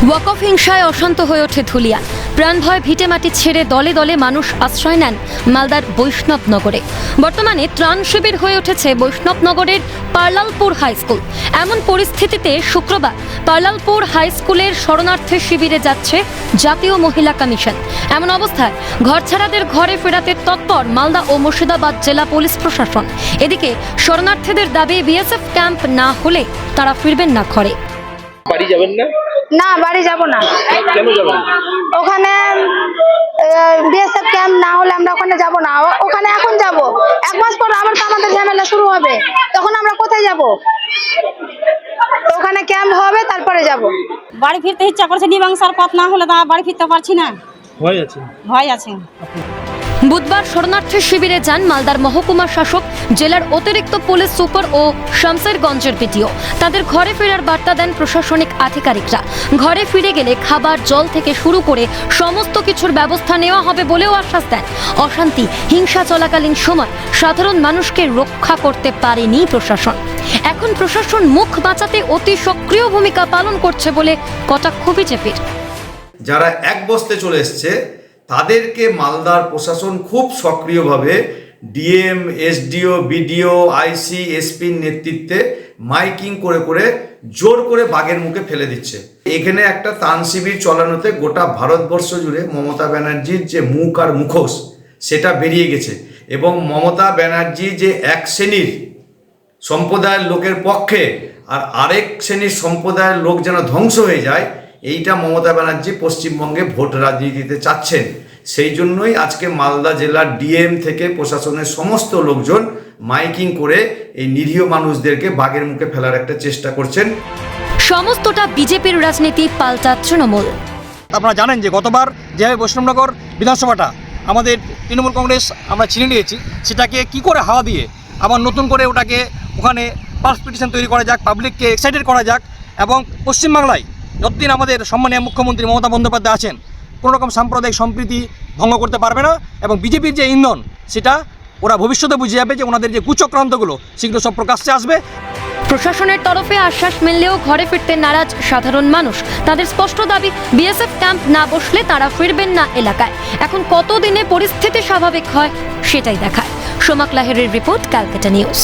ওয়াকফ হিংসায় অশান্ত হয়ে ওঠে ধুলিয়ান। প্রাণভয় ভিটেমাটি ছেড়ে দলে দলে মানুষ আশ্রয় নেন মালদার বৈষ্ণবনগরে। বর্তমানে ত্রাণ শিবির হয়ে উঠেছে বৈষ্ণবনগরের পার্লালপুর হাই স্কুল। এমন পরিস্থিতিতে শুক্রবার পার্লালপুর হাই স্কুলের শরণার্থী শিবিরে যাচ্ছে জাতীয় মহিলা কমিশন। এমন অবস্থায় ঘরছাড়াদের ঘরে ফেরাতে তৎপর মালদা ও মুর্শিদাবাদ জেলা পুলিশ প্রশাসন। এদিকে শরণার্থীদের দাবি বিএসএফ ক্যাম্প না হলে তারা ফিরবেন না ঘরে। বাড়ি যাবেন না? না, বাড়ি যাব না। কেন যাবেন না? ওখানে বিএসএফ ক্যাম্প না হলে আমরা ওখানে যাব না। ওখানে এখন যাব, 1 মাস পর আবার তো আমাদের ঝামেলা শুরু হবে, তখন আমরা কোথায় যাব? ওখানে ক্যাম্প হবে, তারপরে যাব। বাড়ি ফিরতে ইচ্ছা করছে, মীমাংসার পথ না হলে তা বাড়ি ফিরতে পারছি না। ভয় আছে। বুধবার শরণার্থী শিবিরে যান মালদার মহকুমা শাসক, জেলার অতিরিক্ত পুলিশ সুপার ও শামসেরগঞ্জের বিডিও। তাদের ঘরে ফেরার বার্তা দেন প্রশাসনিক আধিকারিকরা। ঘরে ফিরে গেলে খাবার, জল থেকে শুরু করে সমস্ত কিছুর ব্যবস্থা নেওয়া হবে বলেও আশ্বাস দেন। অশান্তি, হিংসা চলাকালীন সময় সাধারণ মানুষকে রক্ষা করতে পারেনি প্রশাসন। এখন প্রশাসন মুখ বাঁচাতে অতি সক্রিয় ভূমিকা পালন করছে বলে কটাক্ষ বিজেপির। যারা এক বস্তে চলে এসছে তাদেরকে মালদার প্রশাসন খুব সক্রিয়ভাবে ডিএম, এসডিও, বিডিও, আইসি, এসপির নেতৃত্বে মাইকিং করে করে জোর করে বাঘের মুখে ফেলে দিচ্ছে। এখানে একটা ত্রাণ শিবির চলানোতে গোটা ভারতবর্ষ জুড়ে মমতা ব্যানার্জির যে মুখ আর মুখোশ সেটা বেরিয়ে গেছে এবং মমতা ব্যানার্জি যে এক শ্রেণীর সম্প্রদায়ের লোকের পক্ষে আর আরেক শ্রেণীর সম্প্রদায়ের লোক যেন ধ্বংস হয়ে যায়, এইটা মমতা ব্যানার্জি পশ্চিমবঙ্গে ভোট রাজনীতিতে চাচ্ছেন। সেই জন্যই আজকে মালদা জেলার ডিএম থেকে প্রশাসনের সমস্ত লোকজন মাইকিং করে এই নিরীহ মানুষদেরকে বাঘের মুখে ফেলার একটা চেষ্টা করছেন। সমস্তটা বিজেপির রাজনীতি, পাল্টা তৃণমূল। আপনারা জানেন যে গতবার যেভাবে বৈষ্ণবনগর বিধানসভাটা আমাদের তৃণমূল কংগ্রেস আমরা ছিনে নিয়েছি, সেটাকে কি করে হাওয়া দিয়ে আবার নতুন করে ওখানে পালস পিটিশন তৈরি করা যাক, পাবলিককে এক্সাইটেড করা যাক এবং পশ্চিমবাংলায় যতদিন আমাদের সম্মানীয় মুখ্যমন্ত্রী মমতা বন্দ্যোপাধ্যায় আছেন কোনো রকম সাম্প্রদায়িক সম্প্রীতি ভঙ্গ করতে পারবে না এবং বিজেপির যে ইন্ধন সেটা ওরা ভবিষ্যতে বুঝে যাবে যে ওনাদের যে কুচক্রান্তগুলো সেগুলো সব প্রকাশ্যে আসবে। প্রশাসনের তরফে আশ্বাস মিললেও ঘরে ফিরতে নারাজ সাধারণ মানুষ। তাদের স্পষ্ট দাবি, বিএসএফ ক্যাম্প না বসলে তারা ফিরবেন না এলাকায়। এখন কতদিনে পরিস্থিতি স্বাভাবিক হয় সেটাই দেখায়। সোমাক লাহিড়ীর রিপোর্ট, ক্যালকাটা নিউজ।